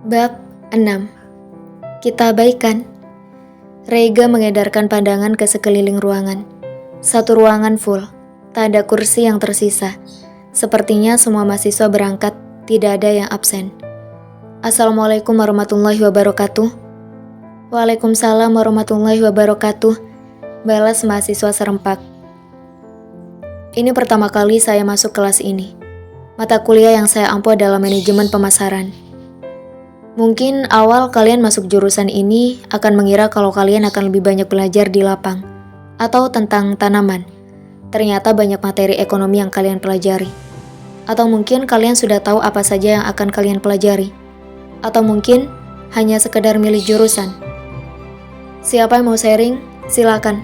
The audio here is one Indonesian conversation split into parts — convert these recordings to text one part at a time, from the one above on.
Bab 6. Kita abaikan. Rega mengedarkan pandangan ke sekeliling ruangan. Satu ruangan full, tak ada kursi yang tersisa. Sepertinya semua mahasiswa berangkat, tidak ada yang absen. Assalamualaikum warahmatullahi wabarakatuh. Waalaikumsalam warahmatullahi wabarakatuh. Balas mahasiswa serempak. Ini pertama kali saya masuk kelas ini. Mata kuliah yang saya ampu adalah manajemen pemasaran. Mungkin awal kalian masuk jurusan ini akan mengira kalau kalian akan lebih banyak belajar di lapang atau tentang tanaman. Ternyata banyak materi ekonomi yang kalian pelajari. Atau mungkin kalian sudah tahu apa saja yang akan kalian pelajari. Atau mungkin hanya sekedar milih jurusan. Siapa yang mau sharing? Silakan.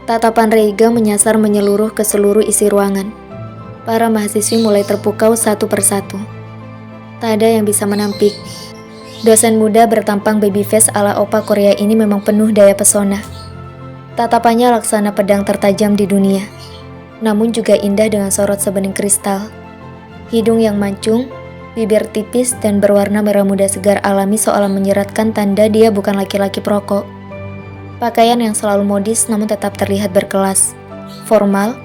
Tatapan Rega menyasar menyeluruh ke seluruh isi ruangan. Para mahasiswi mulai terpukau satu persatu. Tak ada yang bisa menampik. Dosen muda bertampang baby face ala opa Korea ini memang penuh daya pesona. Tatapannya laksana pedang tertajam di dunia, namun juga indah dengan sorot sebening kristal. Hidung yang mancung, bibir tipis dan berwarna merah muda segar alami seolah menyeratkan tanda dia bukan laki-laki perokok. Pakaian yang selalu modis namun tetap terlihat berkelas, formal,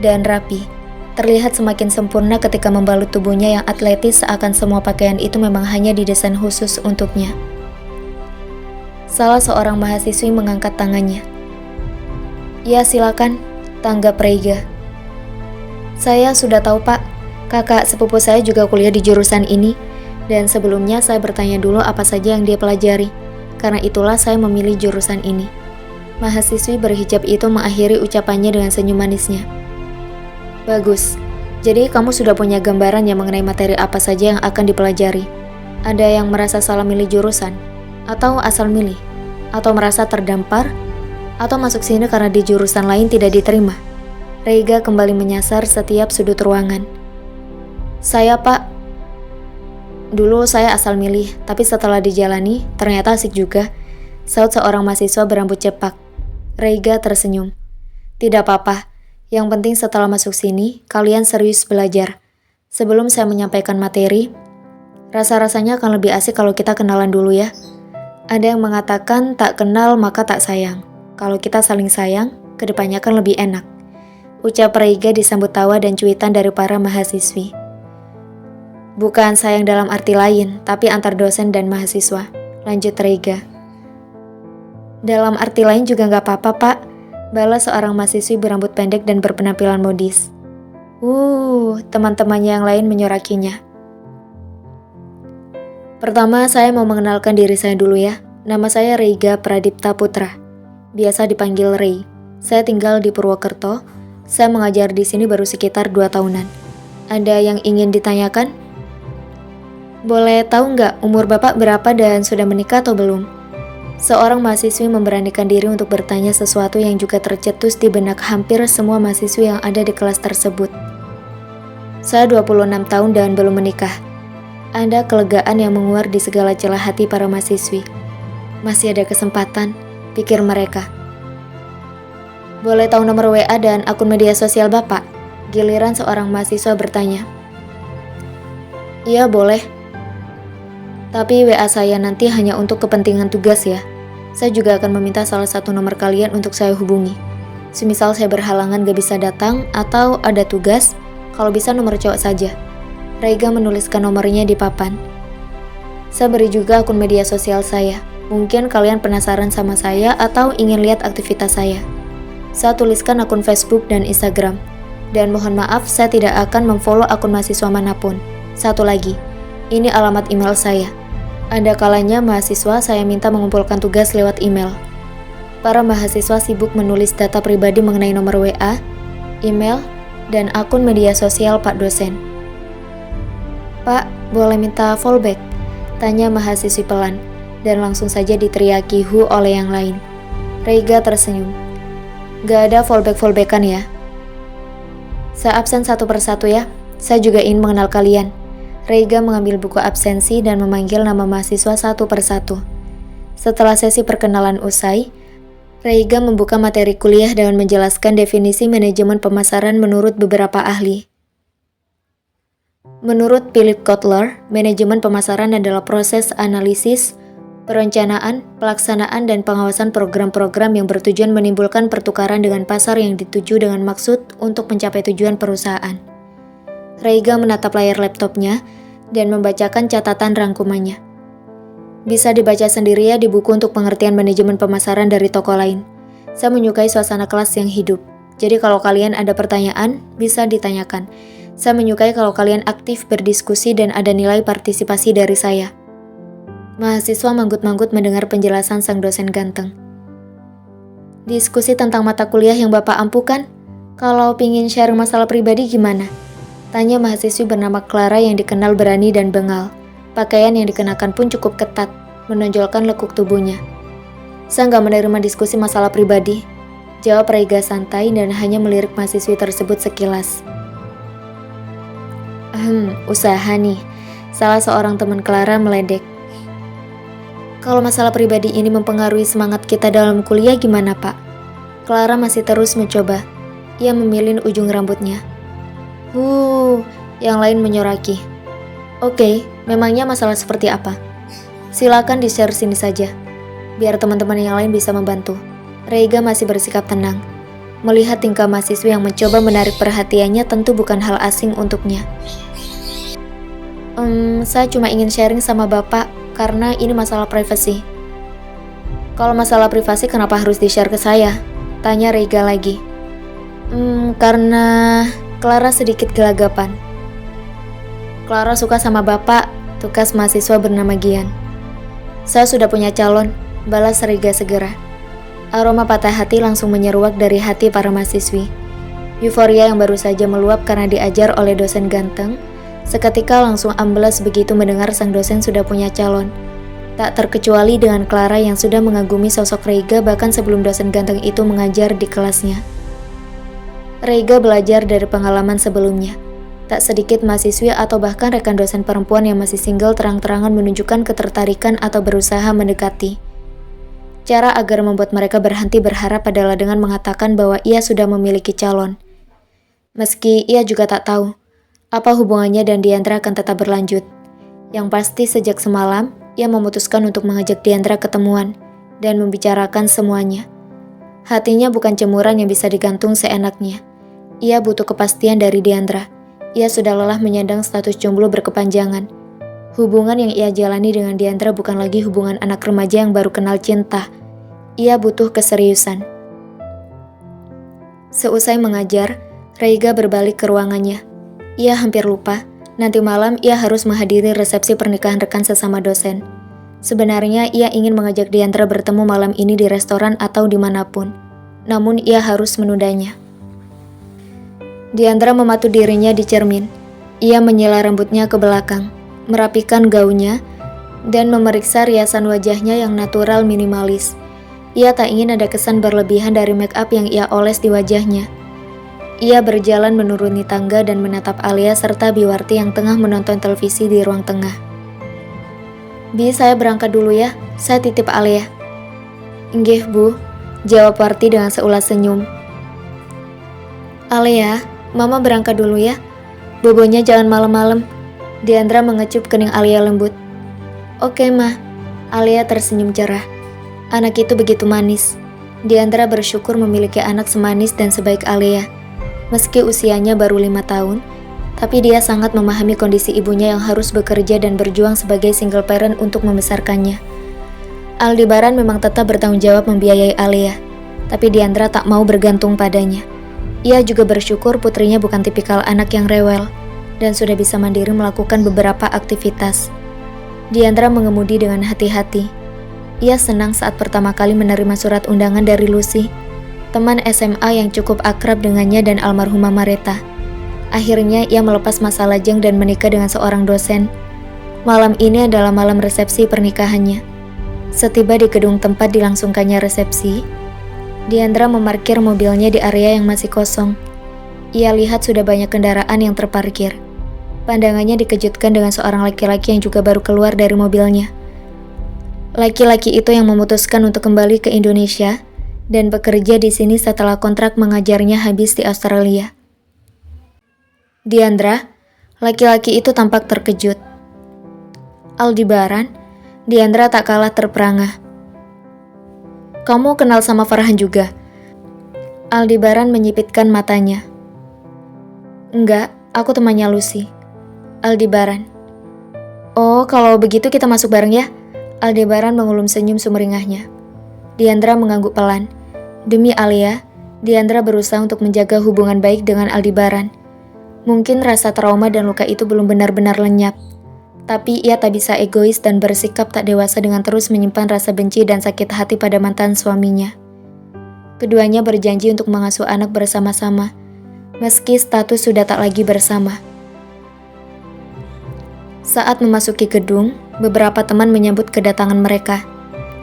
dan rapi. Terlihat semakin sempurna ketika membalut tubuhnya yang atletis seakan semua pakaian itu memang hanya didesain khusus untuknya. Salah seorang mahasiswi mengangkat tangannya. Ya silakan, tanggap Rega. Saya sudah tahu Pak, kakak sepupu saya juga kuliah di jurusan ini, dan sebelumnya saya bertanya dulu apa saja yang dia pelajari, karena itulah saya memilih jurusan ini. Mahasiswi berhijab itu mengakhiri ucapannya dengan senyum manisnya. Bagus, jadi kamu sudah punya gambaran yang mengenai materi apa saja yang akan dipelajari. Ada yang merasa salah milih jurusan, atau asal milih, atau merasa terdampar, atau masuk sini karena di jurusan lain tidak diterima. Rega kembali menyasar setiap sudut ruangan. Saya Pak, dulu saya asal milih, tapi setelah dijalani, ternyata asik juga. Saut seorang mahasiswa berambut cepak. Rega tersenyum. Tidak apa-apa. Yang penting setelah masuk sini, kalian serius belajar. Sebelum saya menyampaikan materi, rasa-rasanya akan lebih asik kalau kita kenalan dulu ya. Ada yang mengatakan tak kenal maka tak sayang. Kalau kita saling sayang, kedepannya akan lebih enak. Ucap Rega disambut tawa dan cuitan dari para mahasiswi. Bukan sayang dalam arti lain, tapi antar dosen dan mahasiswa. Lanjut Rega. Dalam arti lain juga gak apa-apa Pak. Balas seorang mahasiswi berambut pendek dan berpenampilan modis. Teman-temannya yang lain menyorakinya. Pertama, saya mau mengenalkan diri saya dulu ya. Nama saya Rega Pradipta Putra. Biasa dipanggil Ray. Saya tinggal di Purwokerto. Saya mengajar di sini baru sekitar 2 tahunan. Ada yang ingin ditanyakan? Boleh tahu nggak umur Bapak berapa dan sudah menikah atau belum? Seorang mahasiswi memberanikan diri untuk bertanya sesuatu yang juga tercetus di benak hampir semua mahasiswi yang ada di kelas tersebut. Saya 26 tahun dan belum menikah. Ada kelegaan yang menguar di segala celah hati para mahasiswi. Masih ada kesempatan, pikir mereka. Boleh tahu nomor WA dan akun media sosial Bapak? Giliran seorang mahasiswa bertanya. Iya boleh. Tapi WA saya nanti hanya untuk kepentingan tugas ya. Saya juga akan meminta salah satu nomor kalian untuk saya hubungi. Semisal saya berhalangan gak bisa datang atau ada tugas, kalau bisa nomor cowok saja. Rega menuliskan nomornya di papan. Saya beri juga akun media sosial saya. Mungkin kalian penasaran sama saya atau ingin lihat aktivitas saya. Saya tuliskan akun Facebook dan Instagram. Dan mohon maaf saya tidak akan memfollow akun mahasiswa manapun. Satu lagi, ini alamat email saya. Ada kalanya mahasiswa saya minta mengumpulkan tugas lewat email. Para mahasiswa sibuk menulis data pribadi mengenai nomor WA, email, dan akun media sosial Pak dosen. Pak, boleh minta fallback? Tanya mahasiswi pelan, dan langsung saja diteriaki hu oleh yang lain. Rega tersenyum. Gak ada fallback-fallbackan ya. Saya absen satu persatu ya. Saya juga ingin mengenal kalian. Rega mengambil buku absensi dan memanggil nama mahasiswa satu persatu. Setelah sesi perkenalan usai, Rega membuka materi kuliah dengan menjelaskan definisi manajemen pemasaran menurut beberapa ahli. Menurut Philip Kotler, manajemen pemasaran adalah proses analisis, perencanaan, pelaksanaan, dan pengawasan program-program yang bertujuan menimbulkan pertukaran dengan pasar yang dituju dengan maksud untuk mencapai tujuan perusahaan. Reiga menatap layar laptopnya dan membacakan catatan rangkumannya. Bisa dibaca sendiri ya di buku untuk pengertian manajemen pemasaran dari toko lain. Saya menyukai suasana kelas yang hidup. Jadi kalau kalian ada pertanyaan, bisa ditanyakan. Saya menyukai kalau kalian aktif berdiskusi dan ada nilai partisipasi dari saya. Mahasiswa manggut-manggut mendengar penjelasan sang dosen ganteng. Diskusi tentang mata kuliah yang Bapak ampukan? Kalau pingin share masalah pribadi gimana? Tanya mahasiswi bernama Clara yang dikenal berani dan bengal. Pakaian yang dikenakan pun cukup ketat, menonjolkan lekuk tubuhnya. Saya nggak menerima diskusi masalah pribadi. Jawab Reiga santai dan hanya melirik mahasiswi tersebut sekilas. Usaha nih. Salah seorang teman Clara meledek. Kalau masalah pribadi ini mempengaruhi semangat kita dalam kuliah gimana, Pak? Clara masih terus mencoba. Ia memilin ujung rambutnya. Yang lain menyoraki. Oke, memangnya masalah seperti apa? Silakan di-share sini saja, biar teman-teman yang lain bisa membantu. Reiga masih bersikap tenang. Melihat tingkah mahasiswa yang mencoba menarik perhatiannya tentu bukan hal asing untuknya. Saya cuma ingin sharing sama Bapak karena ini masalah privasi. Kalau masalah privasi kenapa harus di-share ke saya? Tanya Reiga lagi. Karena Clara sedikit gelagapan. Clara suka sama Bapak, tukas mahasiswa bernama Gian. Saya sudah punya calon, balas Reiga segera. Aroma patah hati langsung menyeruak dari hati para mahasiswi. Euforia yang baru saja meluap karena diajar oleh dosen ganteng, seketika langsung amblas begitu mendengar sang dosen sudah punya calon. Tak terkecuali dengan Clara yang sudah mengagumi sosok Reiga bahkan sebelum dosen ganteng itu mengajar di kelasnya. Reiga belajar dari pengalaman sebelumnya. Tak sedikit mahasiswi atau bahkan rekan dosen perempuan yang masih single terang-terangan menunjukkan ketertarikan atau berusaha mendekati. Cara agar membuat mereka berhenti berharap adalah dengan mengatakan bahwa ia sudah memiliki calon. Meski ia juga tak tahu apa hubungannya dan Diandra akan tetap berlanjut. Yang pasti sejak semalam, ia memutuskan untuk mengajak Diandra ketemuan dan membicarakan semuanya. Hatinya bukan jemuran yang bisa digantung seenaknya. Ia butuh kepastian dari Diandra. Ia sudah lelah menyandang status jomblo berkepanjangan. Hubungan yang ia jalani dengan Diandra bukan lagi hubungan anak remaja yang baru kenal cinta. Ia butuh keseriusan. Seusai mengajar, Reiga berbalik ke ruangannya. Ia hampir lupa, nanti malam ia harus menghadiri resepsi pernikahan rekan sesama dosen. Sebenarnya ia ingin mengajak Diandra bertemu malam ini di restoran atau dimanapun. Namun ia harus menundanya. Diandra mematuk dirinya di cermin. Ia menyela rambutnya ke belakang, merapikan gaunnya, dan memeriksa riasan wajahnya yang natural minimalis. Ia tak ingin ada kesan berlebihan dari make up yang ia oles di wajahnya. Ia berjalan menuruni tangga dan menatap Alia serta Biwarti yang tengah menonton televisi di ruang tengah. Bi, saya berangkat dulu ya, saya titip Alia. Nggih, Bu, jawab Warti dengan seulas senyum. Alia, Mama berangkat dulu ya. Bobonya jangan malam-malam. Diandra mengecup kening Alia lembut. Oke, Ma. Alia tersenyum cerah. Anak itu begitu manis. Diandra bersyukur memiliki anak semanis dan sebaik Alia. Meski usianya baru 5 tahun, tapi dia sangat memahami kondisi ibunya yang harus bekerja dan berjuang sebagai single parent untuk membesarkannya. Aldebaran memang tetap bertanggung jawab membiayai Alia, tapi Diandra tak mau bergantung padanya. Ia juga bersyukur putrinya bukan tipikal anak yang rewel, dan sudah bisa mandiri melakukan beberapa aktivitas. Diandra mengemudi dengan hati-hati. Ia senang saat pertama kali menerima surat undangan dari Lucy, teman SMA yang cukup akrab dengannya dan almarhumah Mareta. Akhirnya ia melepas masa lajang dan menikah dengan seorang dosen. Malam ini adalah malam resepsi pernikahannya. Setiba di gedung tempat dilangsungkannya resepsi, Diandra memarkir mobilnya di area yang masih kosong. Ia lihat sudah banyak kendaraan yang terparkir. Pandangannya dikejutkan dengan seorang laki-laki yang juga baru keluar dari mobilnya. Laki-laki itu yang memutuskan untuk kembali ke Indonesia dan bekerja di sini setelah kontrak mengajarnya habis di Australia. Diandra, Laki-laki itu tampak terkejut. Aldebaran, Diandra tak kalah terperangah. Kamu kenal sama Farhan juga? Aldebaran menyipitkan matanya. Enggak, aku temannya Lucy. Aldebaran. Oh, kalau begitu kita masuk bareng ya? Aldebaran mengulum senyum sumringahnya. Diandra mengangguk pelan. Demi Alia, Diandra berusaha untuk menjaga hubungan baik dengan Aldebaran. Mungkin rasa trauma dan luka itu belum benar-benar lenyap. Tapi ia tak bisa egois dan bersikap tak dewasa dengan terus menyimpan rasa benci dan sakit hati pada mantan suaminya. Keduanya berjanji untuk mengasuh anak bersama-sama, meski status sudah tak lagi bersama. Saat memasuki gedung, beberapa teman menyambut kedatangan mereka.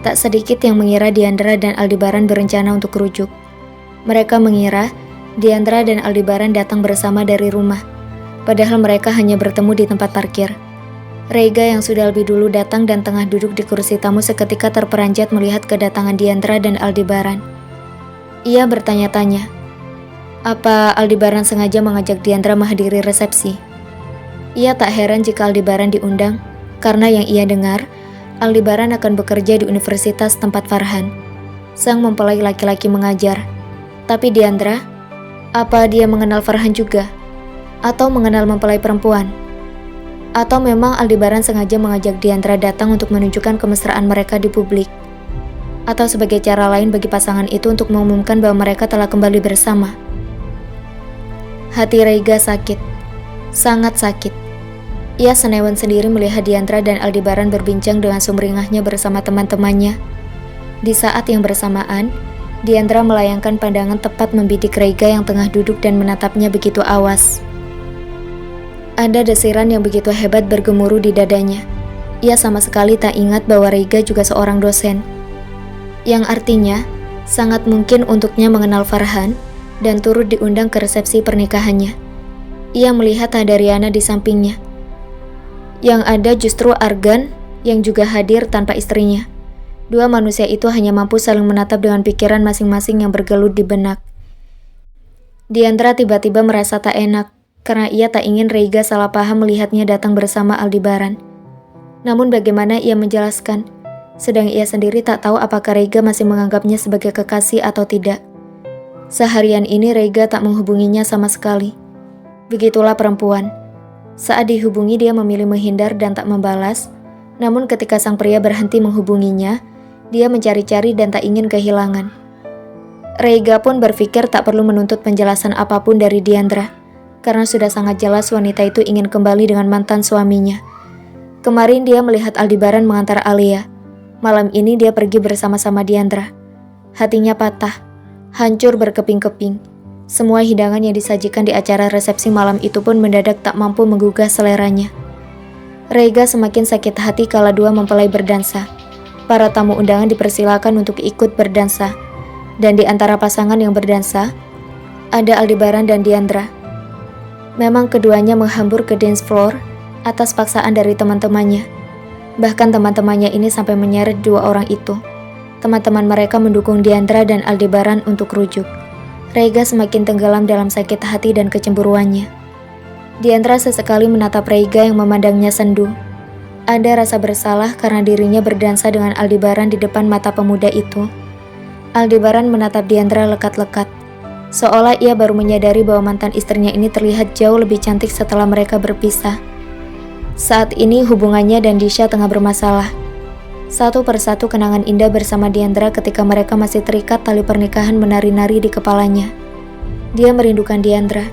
Tak sedikit yang mengira Diandra dan Aldebaran berencana untuk rujuk. Mereka mengira Diandra dan Aldebaran datang bersama dari rumah, padahal mereka hanya bertemu di tempat parkir. Rega yang sudah lebih dulu datang dan tengah duduk di kursi tamu seketika terperanjat melihat kedatangan Diandra dan Aldebaran. Ia bertanya-tanya, apa Aldebaran sengaja mengajak Diandra menghadiri resepsi? Ia tak heran jika Aldebaran diundang, karena yang ia dengar, Aldebaran akan bekerja di universitas tempat Farhan, sang mempelai laki-laki mengajar. Tapi Diandra, apa dia mengenal Farhan juga? Atau mengenal mempelai perempuan? Atau memang Aldebaran sengaja mengajak Diandra datang untuk menunjukkan kemesraan mereka di publik? Atau sebagai cara lain bagi pasangan itu untuk mengumumkan bahwa mereka telah kembali bersama? Hati Rega sakit, sangat sakit. Ia senewan sendiri melihat Diandra dan Aldebaran berbincang dengan sumringahnya bersama teman-temannya. Di saat yang bersamaan, Diandra melayangkan pandangan tepat membidik Rega yang tengah duduk dan menatapnya begitu awas. Ada desiran yang begitu hebat bergemuruh di dadanya. Ia sama sekali tak ingat bahwa Rega juga seorang dosen. Yang artinya, sangat mungkin untuknya mengenal Farhan dan turut diundang ke resepsi pernikahannya. Ia melihat Hadariana di sampingnya. Yang ada justru Argan yang juga hadir tanpa istrinya. Dua manusia itu hanya mampu saling menatap dengan pikiran masing-masing yang bergelut di benak. Diandra tiba-tiba merasa tak enak karena ia tak ingin Rega salah paham melihatnya datang bersama Aldebaran. Namun bagaimana ia menjelaskan, sedang ia sendiri tak tahu apakah Rega masih menganggapnya sebagai kekasih atau tidak. Seharian ini Rega tak menghubunginya sama sekali. Begitulah perempuan. Saat dihubungi dia memilih menghindar dan tak membalas, namun ketika sang pria berhenti menghubunginya, dia mencari-cari dan tak ingin kehilangan. Rega pun berpikir tak perlu menuntut penjelasan apapun dari Diandra, karena sudah sangat jelas wanita itu ingin kembali dengan mantan suaminya. Kemarin dia melihat Aldebaran mengantar Alia. Malam ini dia pergi bersama-sama Diandra. Hatinya patah, hancur berkeping-keping. Semua hidangan yang disajikan di acara resepsi malam itu pun mendadak tak mampu menggugah seleranya. Rega semakin sakit hati kala dua mempelai berdansa. Para tamu undangan dipersilakan untuk ikut berdansa. Dan di antara pasangan yang berdansa, ada Aldebaran dan Diandra. Memang keduanya menghambur ke dance floor atas paksaan dari teman-temannya. Bahkan teman-temannya ini sampai menyeret dua orang itu. Teman-teman mereka mendukung Diandra dan Aldebaran untuk rujuk. Rega semakin tenggelam dalam sakit hati dan kecemburuannya. Diandra sesekali menatap Rega yang memandangnya sendu. Ada rasa bersalah karena dirinya berdansa dengan Aldebaran di depan mata pemuda itu. Aldebaran menatap Diandra lekat-lekat, seolah ia baru menyadari bahwa mantan istrinya ini terlihat jauh lebih cantik setelah mereka berpisah. Saat ini hubungannya dan Disha tengah bermasalah. Satu persatu kenangan indah bersama Diandra ketika mereka masih terikat tali pernikahan menari-nari di kepalanya. Dia merindukan Diandra,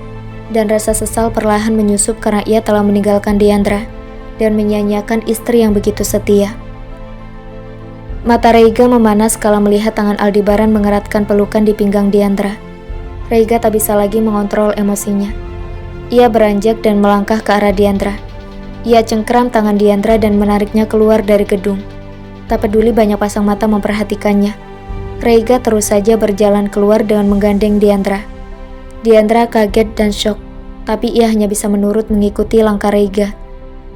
dan rasa sesal perlahan menyusup karena ia telah meninggalkan Diandra dan menyanyiakan istri yang begitu setia. Mata Rega memanas kala melihat tangan Aldebaran mengeratkan pelukan di pinggang Diandra. Rega tak bisa lagi mengontrol emosinya. Ia beranjak dan melangkah ke arah Diandra. Ia cengkram tangan Diandra dan menariknya keluar dari gedung. Tak peduli banyak pasang mata memperhatikannya. Rega terus saja berjalan keluar dengan menggandeng Diandra. Diandra kaget dan syok, tapi ia hanya bisa menurut mengikuti langkah Rega.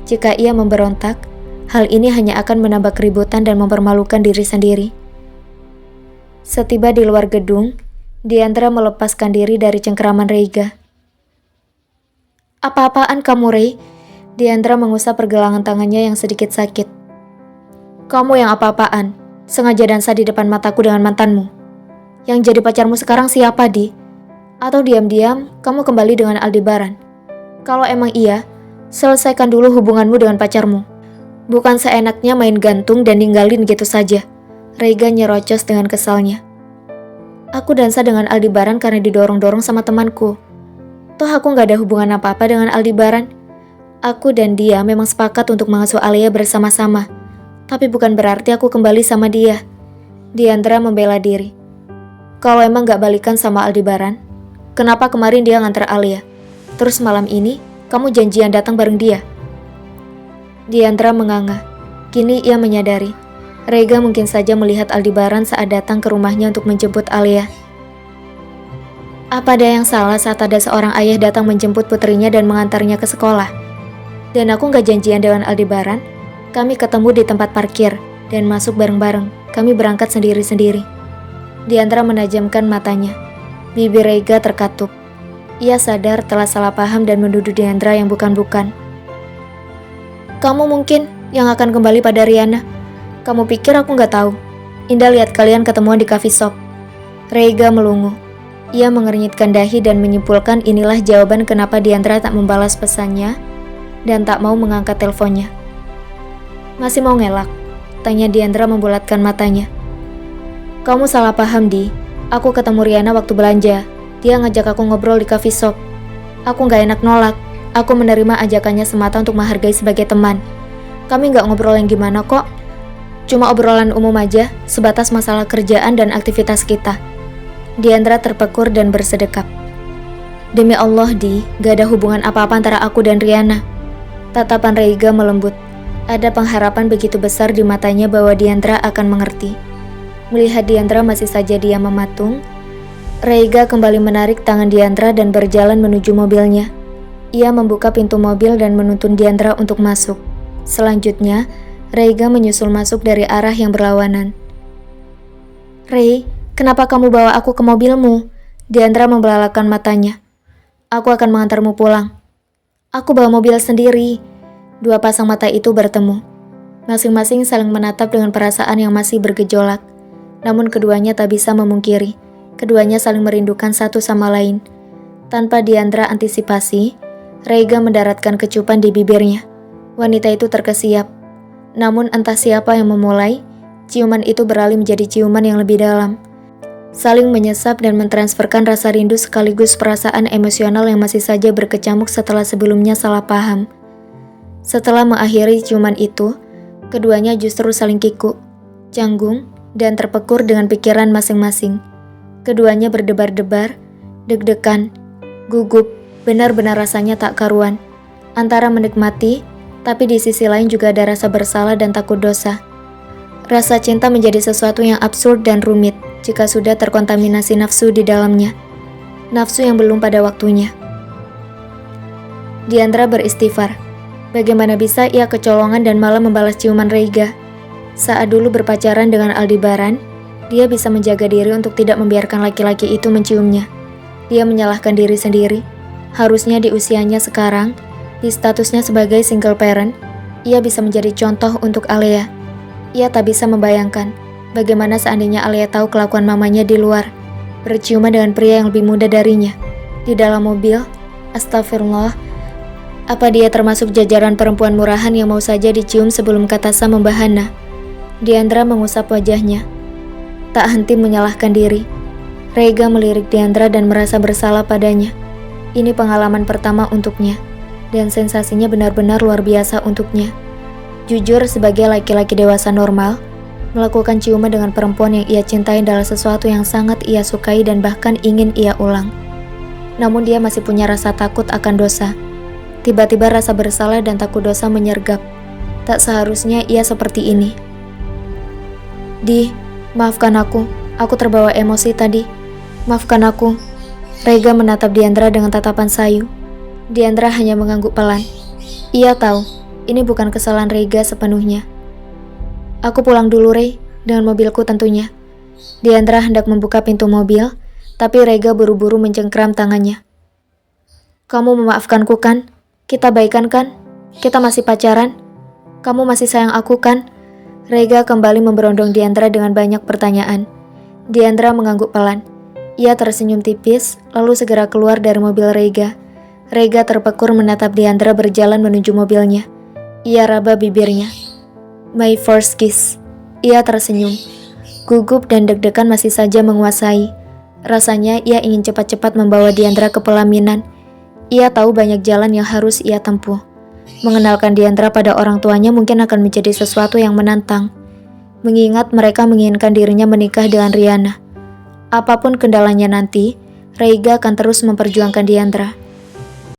Jika ia memberontak, hal ini hanya akan menambah keributan dan mempermalukan diri sendiri. Setiba di luar gedung, Diandra melepaskan diri dari cengkeraman Rega. Apa-apaan kamu, Ray? Diandra mengusap pergelangan tangannya yang sedikit sakit. Kamu yang apa-apaan? Sengaja dansa di depan mataku dengan mantanmu. Yang jadi pacarmu sekarang siapa, Di? Atau diam-diam kamu kembali dengan Aldebaran? Kalau emang iya, selesaikan dulu hubunganmu dengan pacarmu. Bukan seenaknya main gantung dan ninggalin gitu saja. Rega nyerocos dengan kesalnya. Aku dansa dengan Aldebaran karena didorong-dorong sama temanku. Toh aku gak ada hubungan apa-apa dengan Aldebaran. Aku dan dia memang sepakat untuk mengasuh Alia bersama-sama. Tapi bukan berarti aku kembali sama dia. Diandra membela diri. Kalau emang gak balikan sama Aldebaran, kenapa kemarin dia nganter Alia? Terus malam ini, kamu janjian datang bareng dia? Diandra menganga. Kini ia menyadari, Rega mungkin saja melihat Aldebaran saat datang ke rumahnya untuk menjemput Alia. Apa ada yang salah saat ada seorang ayah datang menjemput putrinya dan mengantarnya ke sekolah? Dan aku gak janjian dengan Aldebaran. Kami ketemu di tempat parkir dan masuk bareng-bareng. Kami berangkat sendiri-sendiri. Diandra menajamkan matanya. Bibir Rega terkatup. Ia sadar telah salah paham dan menuduh Diandra yang bukan-bukan. Kamu mungkin yang akan kembali pada Riana. Kamu pikir aku gak tahu? Indah lihat kalian ketemuan di coffee shop. Rega melungu. Ia mengernyitkan dahi dan menyimpulkan inilah jawaban kenapa Diandra tak membalas pesannya dan tak mau mengangkat teleponnya. Masih mau ngelak? Tanya Diandra membulatkan matanya. Kamu salah paham, Di. Aku ketemu Riana waktu belanja. Dia ngajak aku ngobrol di coffee shop. Aku gak enak nolak. Aku menerima ajakannya semata untuk menghargai sebagai teman. Kami gak ngobrol yang gimana kok. Cuma obrolan umum aja, sebatas masalah kerjaan dan aktivitas kita. Diandra terpekur dan bersedekap. Demi Allah, Di, gak ada hubungan apa-apa antara aku dan Riana. Tatapan Rega melembut. Ada pengharapan begitu besar di matanya bahwa Diandra akan mengerti. Melihat Diandra masih saja diam mematung, Rega kembali menarik tangan Diandra dan berjalan menuju mobilnya. Ia membuka pintu mobil dan menuntun Diandra untuk masuk. Selanjutnya, Rega menyusul masuk dari arah yang berlawanan. Rey, kenapa kamu bawa aku ke mobilmu? Diandra membelalakan matanya. Aku akan mengantarmu pulang. Aku bawa mobil sendiri. Dua pasang mata itu bertemu. Masing-masing saling menatap dengan perasaan yang masih bergejolak. Namun keduanya tak bisa memungkiri. Keduanya saling merindukan satu sama lain. Tanpa Diandra antisipasi, Rega mendaratkan kecupan di bibirnya. Wanita itu terkesiap. Namun entah siapa yang memulai, ciuman itu beralih menjadi ciuman yang lebih dalam. Saling menyesap dan mentransferkan rasa rindu sekaligus perasaan emosional yang masih saja berkecamuk setelah sebelumnya salah paham. Setelah mengakhiri ciuman itu, keduanya justru saling kikuk, canggung, dan terpekur dengan pikiran masing-masing. Keduanya berdebar-debar, deg-degan, gugup, benar-benar rasanya tak karuan. Antara menikmati, tapi di sisi lain juga ada rasa bersalah dan takut dosa. Rasa cinta menjadi sesuatu yang absurd dan rumit jika sudah terkontaminasi nafsu di dalamnya. Nafsu yang belum pada waktunya. Diandra beristighfar. Bagaimana bisa ia kecolongan dan malah membalas ciuman Rega? Saat dulu berpacaran dengan Aldebaran, dia bisa menjaga diri untuk tidak membiarkan laki-laki itu menciumnya. Dia menyalahkan diri sendiri. Harusnya di usianya sekarang, di statusnya sebagai single parent, ia bisa menjadi contoh untuk Alia. Ia tak bisa membayangkan bagaimana seandainya Alia tahu kelakuan mamanya di luar, berciuman dengan pria yang lebih muda darinya. Di dalam mobil, astagfirullah, apa dia termasuk jajaran perempuan murahan yang mau saja dicium sebelum kata sa membahana? Diandra mengusap wajahnya. Tak henti menyalahkan diri. Rega melirik Diandra dan merasa bersalah padanya. Ini pengalaman pertama untuknya, dan sensasinya benar-benar luar biasa untuknya. Jujur, sebagai laki-laki dewasa normal, melakukan ciuman dengan perempuan yang ia cintai adalah sesuatu yang sangat ia sukai dan bahkan ingin ia ulang. Namun dia masih punya rasa takut akan dosa. Tiba-tiba rasa bersalah dan takut dosa menyergap. Tak seharusnya ia seperti ini. Di, maafkan aku terbawa emosi tadi. Maafkan aku. Rega menatap Diandra dengan tatapan sayu. Diandra hanya mengangguk pelan. Ia tahu, ini bukan kesalahan Rega sepenuhnya. Aku pulang dulu, Rey, dengan mobilku tentunya. Diandra hendak membuka pintu mobil, tapi Rega buru-buru mencengkram tangannya. Kamu memaafkanku kan? Kita baikan kan? Kita masih pacaran? Kamu masih sayang aku kan? Rega kembali memberondong Diandra dengan banyak pertanyaan. Diandra mengangguk pelan. Ia tersenyum tipis, lalu segera keluar dari mobil Rega. Rega terpekur menatap Diandra berjalan menuju mobilnya. Ia raba bibirnya. My first kiss. Ia tersenyum. Gugup dan deg-degan masih saja menguasai. Rasanya ia ingin cepat-cepat membawa Diandra ke pelaminan. Ia tahu banyak jalan yang harus ia tempuh. Mengenalkan Diandra pada orang tuanya mungkin akan menjadi sesuatu yang menantang. Mengingat mereka menginginkan dirinya menikah dengan Riana. Apapun kendalanya nanti, Rega akan terus memperjuangkan Diandra.